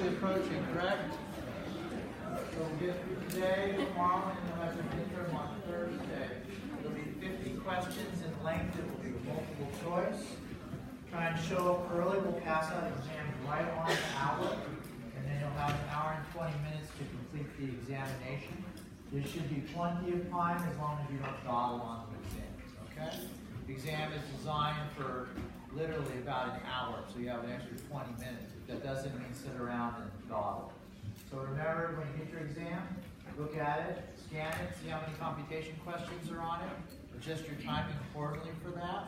quickly approaching, correct? So we'll get through today, tomorrow, and then we'll have a midterm on Thursday. It'll be 50 questions in length. It will be multiple choice. Try and show up early. We'll pass out exams right on an hour, and then you'll have an hour and 20 minutes to complete the examination. There should be plenty of time as long as you don't dawdle on the exams, okay? The exam is designed for literally about an hour, so you have an extra 20 minutes. That doesn't mean sit around and dawdle. So remember, when you get your exam, look at it, scan it, see how many computation questions are on it, adjust your timing accordingly for that.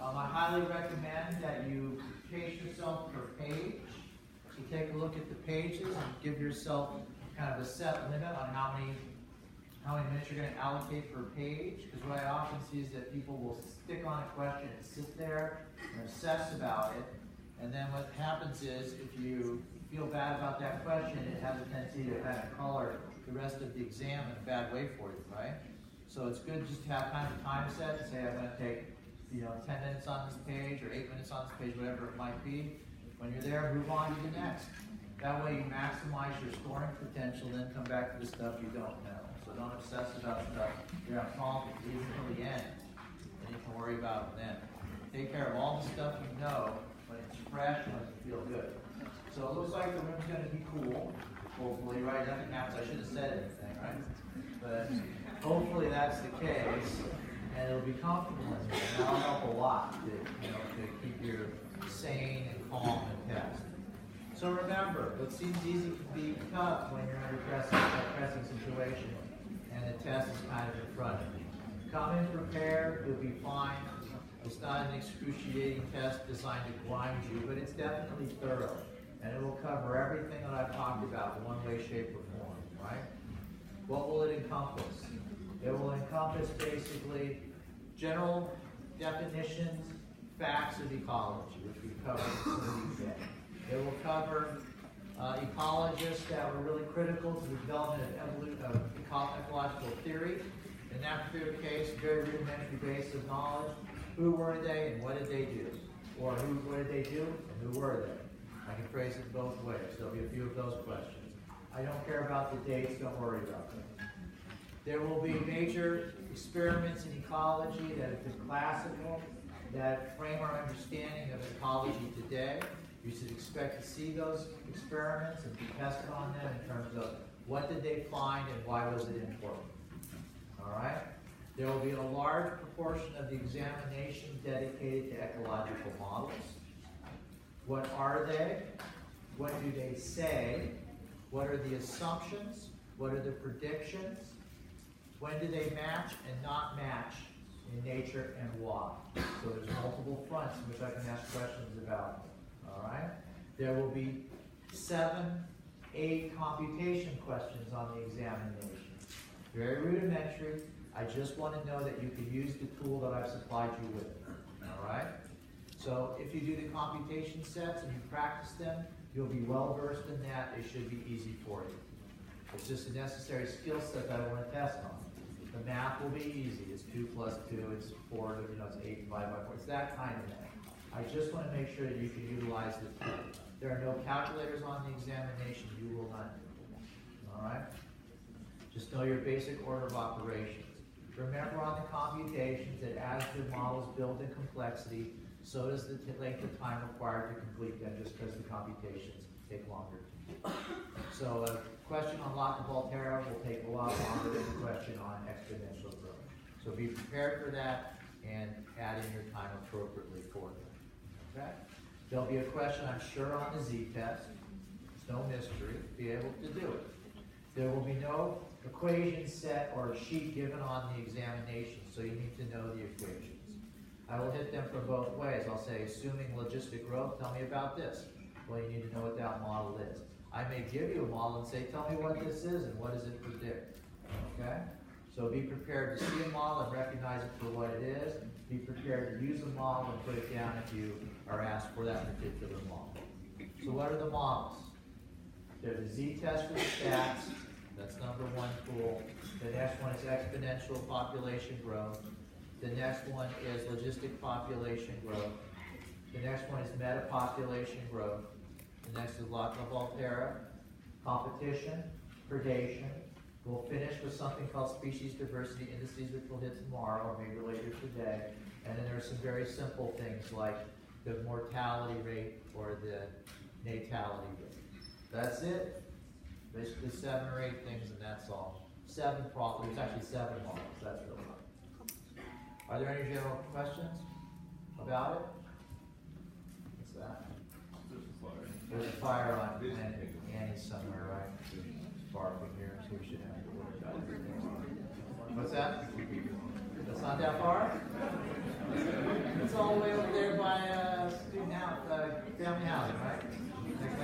I highly recommend that you pace yourself per page. So take a look at the pages and give yourself kind of a set limit on how many minutes you're going to allocate per page. Because what I often see is that people will stick on a question and sit there and obsess about it. And then what happens is, if you feel bad about that question, it has a tendency to kind of color the rest of the exam in a bad way for you, right? So it's good just to have kind of a time set and say, I'm going to take 10 minutes on this page or 8 minutes on this page, whatever it might be. When you're there, move on to the next. That way you maximize your scoring potential, then come back to the stuff you don't know. So don't obsess about stuff you're not solving. Leave until the end, and you can worry about it then. Take care of all the stuff you know when it's fresh and when you feel good. So it looks like the room's going to be cool, hopefully, right? Nothing happens. I should have said anything, right? But hopefully that's the case, and it'll be comfortable in here. And that'll help a lot to keep you sane and calm and test. So remember, what seems easy can be tough when you're under a pressing situation, and the test is kind of in front of you. Come in prepared, you'll be fine. It's not an excruciating test designed to grind you, but it's definitely thorough. And it will cover everything that I've talked about in one way, shape, or form, right? What will it encompass? It will encompass basically general definitions, facts of ecology, which we covered in some detail. It will cover ecologists that were really critical to the development of ecological theory. In that particular case, very rudimentary base of knowledge. Who were they and what did they do? Or what did they do and who were they? I can phrase it both ways. There'll be a few of those questions. I don't care about the dates, don't worry about them. There will be major experiments in ecology that have been classical, that frame our understanding of ecology today. You should expect to see those experiments and be tested on them in terms of what did they find and why was it important. All right? There will be a large proportion of the examination dedicated to ecological models. What are they? What do they say? What are the assumptions? What are the predictions? When do they match and not match in nature and why? So there's multiple fronts in which I can ask questions about. All right? There will be 7, 8 computation questions on the examination. Very rudimentary. I just want to know that you can use the tool that I've supplied you with. All right? So if you do the computation sets and you practice them, you'll be well versed in that. They should be easy for you. It's just a necessary skill set that I want to test on. The math will be easy. It's 2 plus 2, it's 4, it's 8 divided by 4. It's that kind of thing. I just want to make sure that you can utilize the tool. There are no calculators on the examination. You will not do them. All right? Just know your basic order of operations. Remember on the computations that as the models build in complexity, so does the length of time required to complete them, just because the computations take longer. So a question on Locke and Volterra will take a lot longer than a question on exponential growth. So be prepared for that and add in your time appropriately for them. Okay? There'll be a question, I'm sure, on the z-test. It's no mystery. Be able to do it. There will be no equation set or sheet given on the examination, so you need to know the equations. I will hit them from both ways. I'll say, assuming logistic growth, tell me about this. Well, you need to know what that model is. I may give you a model and say, tell me what this is and what does it predict. Okay? So be prepared to see a model and recognize it for what it is. Be prepared to use a model and put it down if you are asked for that particular model. So what are the models? They're the z-test for the stats. That's number 1 tool. The next one is exponential population growth. The next one is logistic population growth. The next one is metapopulation growth. The next is La Volterra, competition, predation. We'll finish with something called species diversity indices, which we'll hit tomorrow or maybe later today. And then there's some very simple things like the mortality rate or the natality rate. That's it. Basically 7 or 8 things, and that's all. 7 problems. There's actually 7 models. That's really fun. Are there any general questions about it? What's that? There's a fire on Annie somewhere, right? Far from here, so we should have to worry about it. What's that? That's not that far? It's all the way over there by student house, family housing, right? I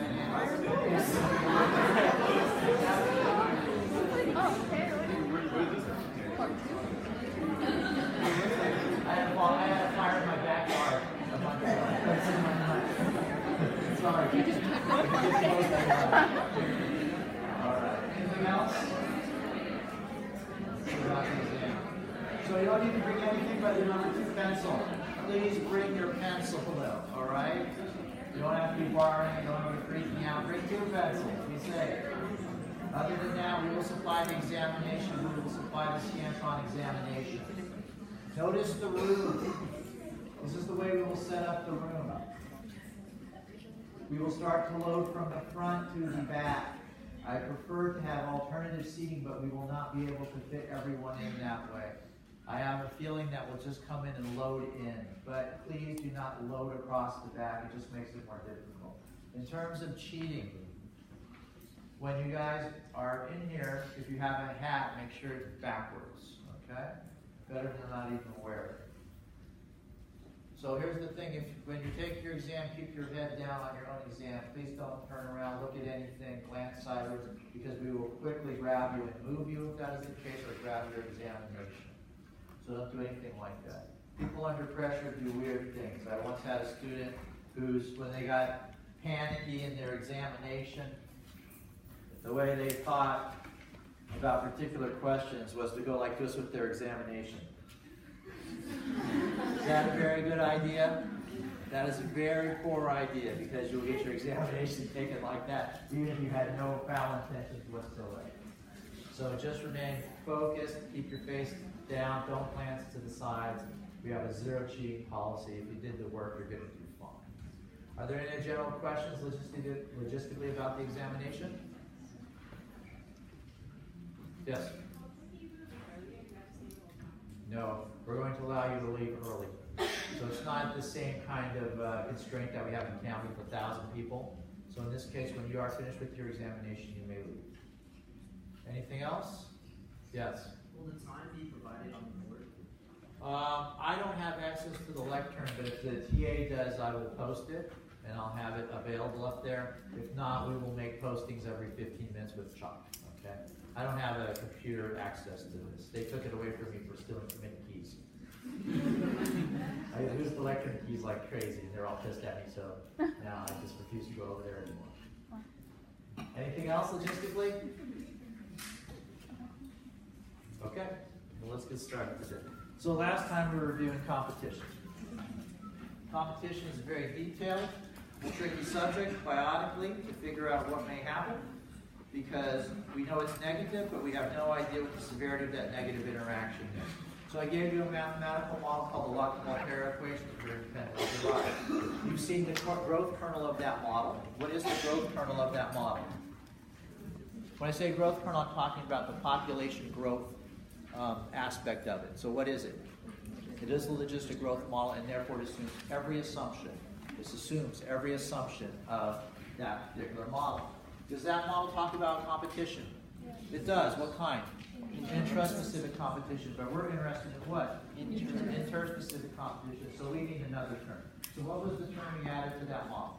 had a fire in my backyard a month ago. That's in my mind. Sorry. You just took one part. All right. Anything else? So you don't need to bring anything but your number 2 pencil. Please bring your pencil, all right? You don't have to be borrowing, you don't have to be freaking out. Bring 2 pencils, be safe. Other than that, we will supply the examination. We will supply the Scantron examination. Notice the room. This is the way we will set up the room. We will start to load from the front to the back. I prefer to have alternative seating, but we will not be able to fit everyone in that way. I have a feeling that we'll just come in and load in, but please do not load across the back. It just makes it more difficult. In terms of cheating, when you guys are in here, if you have a hat, make sure it's backwards, okay? Better than not even wear it. So here's the thing, when you take your exam, keep your head down on your own exam. Please don't turn around, look at anything, glance sideways, because we will quickly grab you and move you if that is the case, or grab your examination. So don't do anything like that. People under pressure do weird things. I once had a student who's, when they got panicky in their examination, the way they thought about particular questions was to go like this with their examination. Is that a very good idea? That is a very poor idea, because you'll get your examination taken like that, even if you had no foul intentions whatsoever. So just remain focused, keep your face down, don't glance to the sides. We have a 0 cheating policy. If you did the work, you're going to do fine. Are there any general questions logistically about the examination? Yes? No, we're going to allow you to leave early. So it's not the same kind of constraint that we have in county with 1,000 people. So in this case, when you are finished with your examination, you may leave. Anything else? Yes? Will the time be provided on the board? I don't have access to the lectern, but if the TA does, I will post it, and I'll have it available up there. If not, we will make postings every 15 minutes with Chuck, okay? I don't have a computer access to this. They took it away from me for stealing too many keys. I lose the lectern keys like crazy, and they're all pissed at me, so now I just refuse to go over there anymore. Anything else logistically? Okay, well, let's get started today. So last time we were reviewing competition. Competition is a very detailed, tricky subject, biotically, to figure out what may happen, because we know it's negative, but we have no idea what the severity of that negative interaction is. So I gave you a mathematical model called the Lotka-Volterra equation that we're independently derived. You've seen the growth kernel of that model. What is the growth kernel of that model? When I say growth kernel, I'm talking about the population growth aspect of it. So what is it? It is the logistic growth model, and therefore it assumes every assumption. This assumes every assumption of that particular model. Does that model talk about competition? It does. What kind? Intraspecific competition. But we're interested in what? Interspecific competition. So we need another term. So what was the term we added to that model?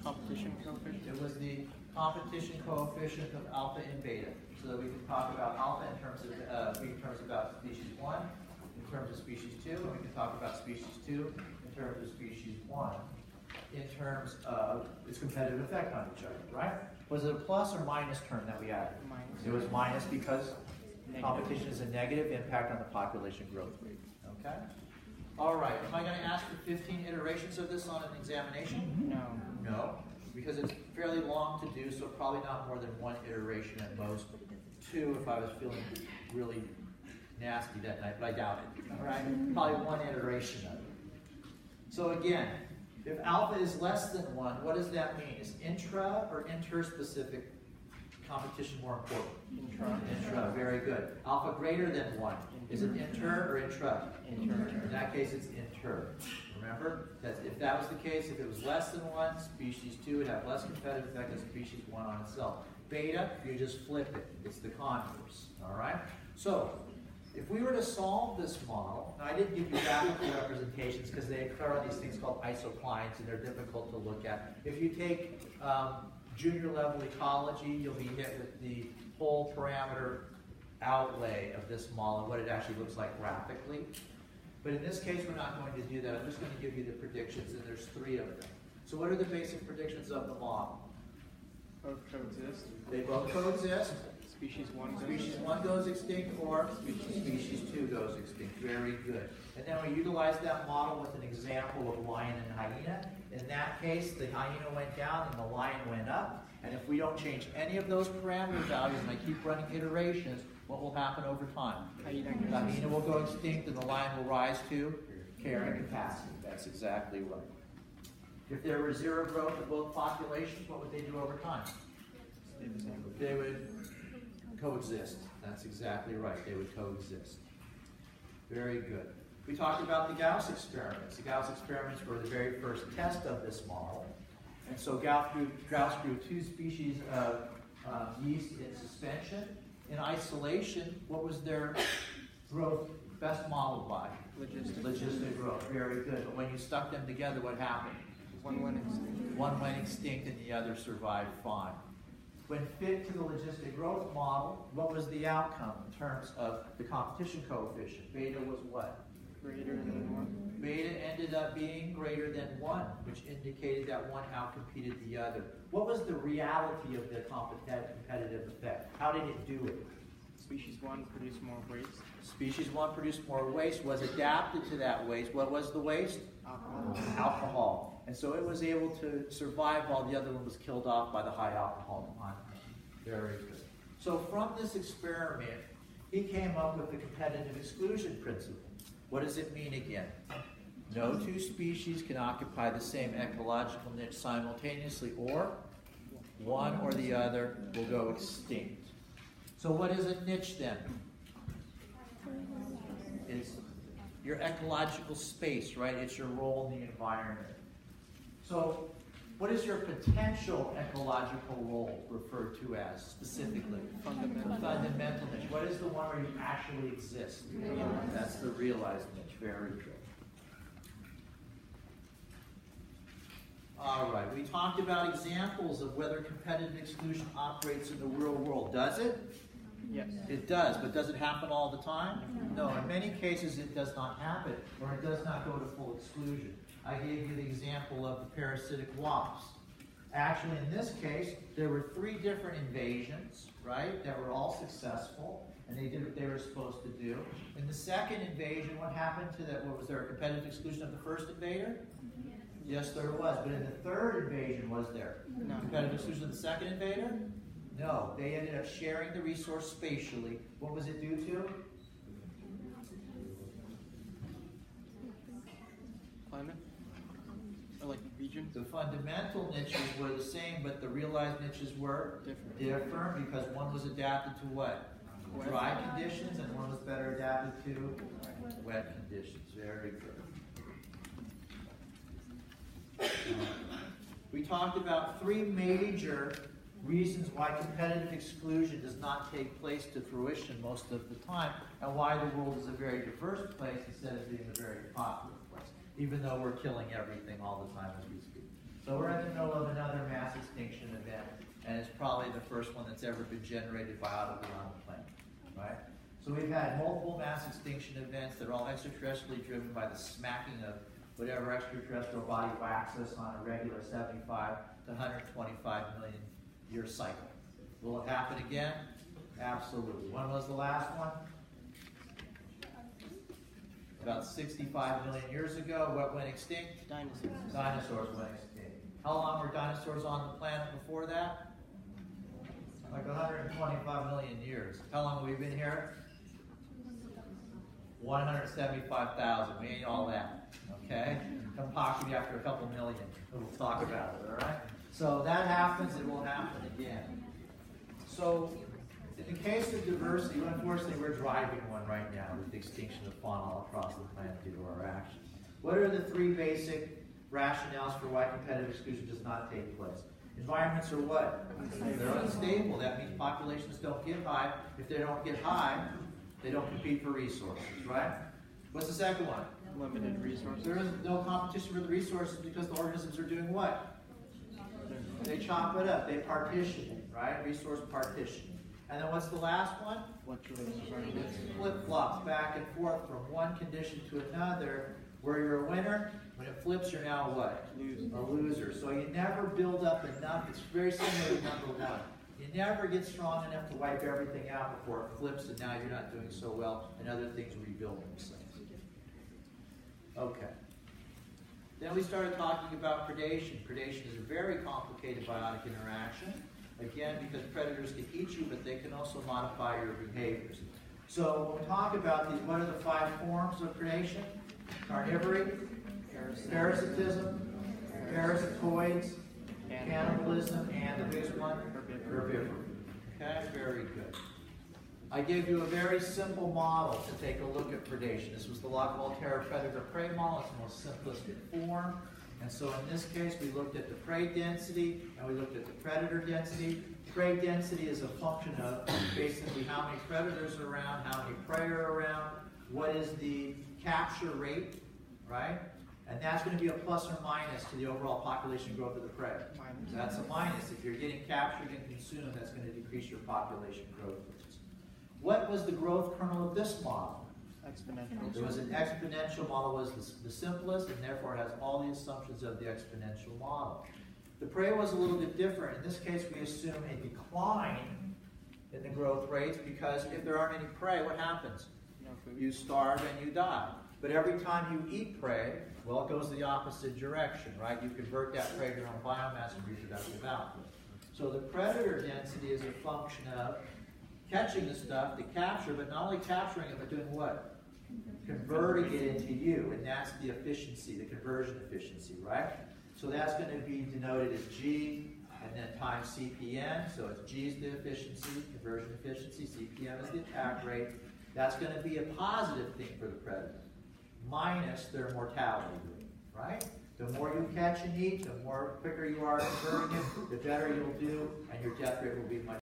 Competition coefficient? It was the competition coefficient of alpha and beta. So that we can talk about alpha in terms of about species 1, in terms of species 2, and we can talk about species 2 in terms of species 1, in terms of its competitive effect on each other, right? Was it a plus or minus term that we added? Minus. It was minus because competition is a negative impact on the population growth rate, okay? All right, am I going to ask for 15 iterations of this on an examination? No. No. because it's fairly long to do, so probably not more than one iteration at most. Two if I was feeling really nasty that night, but I doubt it. All right? Probably one iteration of it. So again, if alpha is less than 1, what does that mean? Is intra or interspecific competition more important? Intra, very good. Alpha greater than 1. Is it inter or intra? Inter. In that case, it's inter. Remember? If that was the case, if it was less than 1, species 2 would have less competitive effect than species 1 on itself. Beta, you just flip it. It's the converse. All right? So, if we were to solve this model, now I didn't give you graphical representations because they occur on these things called isoclines and they're difficult to look at. If you take junior level ecology, you'll be hit with the whole parameter outlay of this model and what it actually looks like graphically. But in this case, we're not going to do that. I'm just going to give you the predictions, and there's 3 of them. So what are the basic predictions of the model? Both coexist. They both coexist. Species 1 goes Species 1 goes extinct, or species 2 goes extinct. Very good. And then we utilize that model with an example of lion and hyena. In that case, the hyena went down and the lion went up. And if we don't change any of those parameter values, and I keep running iterations, what will happen over time? The hyena will go extinct and the lion will rise to carrying capacity. That's exactly right. If there were 0 growth of both populations, what would they do over time? They would coexist. That's exactly right. They would coexist. Very good. We talked about the Gauss experiments. The Gauss experiments were the very first test of this model. And so Gauss grew 2 species of yeast in suspension. In isolation, what was their growth best modeled by? Logistic growth. Very good. But when you stuck them together, what happened? One went extinct. One went extinct and the other survived fine. When fit to the logistic growth model, what was the outcome in terms of the competition coefficient? Beta was what? Greater than 1. Beta ended up being greater than 1, which indicated that one outcompeted the other. What was the reality of the competitive effect? How did it do it? Species 1 produced more waste. Species 1 produced more waste, was adapted to that waste. What was the waste? Alcohol. Alcohol. And so it was able to survive while the other one was killed off by the high alcohol content. Very good. So from this experiment, he came up with the competitive exclusion principle. What does it mean again? No 2 species can occupy the same ecological niche simultaneously, or one or the other will go extinct. So what is a niche then? It's your ecological space, right? It's your role in the environment. So what is your potential ecological role referred to as specifically? Fundamental niche. What is the one where you actually exist? That's the realized niche. Very good. All right, we talked about examples of whether competitive exclusion operates in the real world. Does it? Yes. It does, but does it happen all the time? No, in many cases it does not happen, or it does not go to full exclusion. I gave you the example of the parasitic wasps. Actually, in this case, there were 3 different invasions, right, that were all successful, and they did what they were supposed to do. In the second invasion, what happened to that? Was there a competitive exclusion of the first invader? Yes, there was. But in the third invasion, was there No. competitive exclusion of the second invader? No. They ended up sharing the resource spatially. What was it due to? Climate? Or like region? The fundamental niches were the same, but the realized niches were different because one was adapted to what? Dry conditions, and one was better adapted to wet conditions. Very good. We talked about 3 major reasons why competitive exclusion does not take place to fruition most of the time, and why the world is a very diverse place instead of being a very popular place, even though we're killing everything all the time as we speak. So we're in the middle of another mass extinction event, and it's probably the first one that's ever been generated biologically on the planet, right? So we've had multiple mass extinction events that are all extraterrestrially driven by the smacking of whatever extraterrestrial body whacks us on a regular 75 to 125 million year cycle. Will it happen again? Absolutely. When was the last one? About 65 million years ago. What went extinct? Dinosaurs. Dinosaurs went extinct. How long were dinosaurs on the planet before that? Like 125 million years. How long have we been here? 175,000. We ain't all that. Okay? Come talk to me after a couple million. We'll talk about it, all right? So that happens, it will happen again. So, in the case of diversity, unfortunately, we're driving one right now with the extinction of fauna all across the planet due to our actions. What are the three basic rationales for why competitive exclusion does not take place? Environments are what? They're unstable. That means populations don't get high. If they don't get high, they don't compete for resources, right? What's the second one? Limited resources. There is no competition for the resources because the organisms are doing what? They chop it up. They partition it, right? Resource partition. And then what's the last one? Flip-flops back and forth from one condition to another. Where you're a winner, when it flips, you're now what? A loser. So you never build up enough. It's very similar to number one. You never get strong enough to wipe everything out before it flips and now you're not doing so well and other things rebuild themselves. Okay. Then we started talking about predation. Predation is a very complicated biotic interaction. Again, because predators can eat you, but they can also modify your behaviors. So when we talk about these, what are the 5 forms of predation? Carnivory, parasitism, parasitoids, cannibalism, and the biggest one, herbivory. Okay, very good. I gave you a very simple model to take a look at predation. This was the Lock-Volterra predator-prey model. It's the most simplistic form. And so in this case, we looked at the prey density and we looked at the predator density. Prey density is a function of basically how many predators are around, how many prey are around, what is the capture rate, right? And that's going to be a plus or minus to the overall population growth of the prey. That's a minus. If you're getting captured and consumed, that's going to decrease your population growth rates. What was the growth kernel of this model? Exponential. There was an exponential model, was the simplest, and therefore it has all the assumptions of the exponential model. The prey was a little bit different. In this case, we assume a decline in the growth rates because if there aren't any prey, what happens? No food. You starve and you die. But every time you eat prey, well, it goes the opposite direction, right? You convert that prey to your own biomass and reproductive output. So the predator density is a function of catching the stuff to capture, but not only capturing it, but doing what? Converting it into you, and that's the efficiency, the conversion efficiency, right? So that's going to be denoted as G, and then times CPN. So it's G is the efficiency, conversion efficiency, CPM is the attack rate. That's going to be a positive thing for the predator, minus their mortality rate, right? The more you catch and eat, the more quicker you are converting it, the better you'll do, and your death rate will be much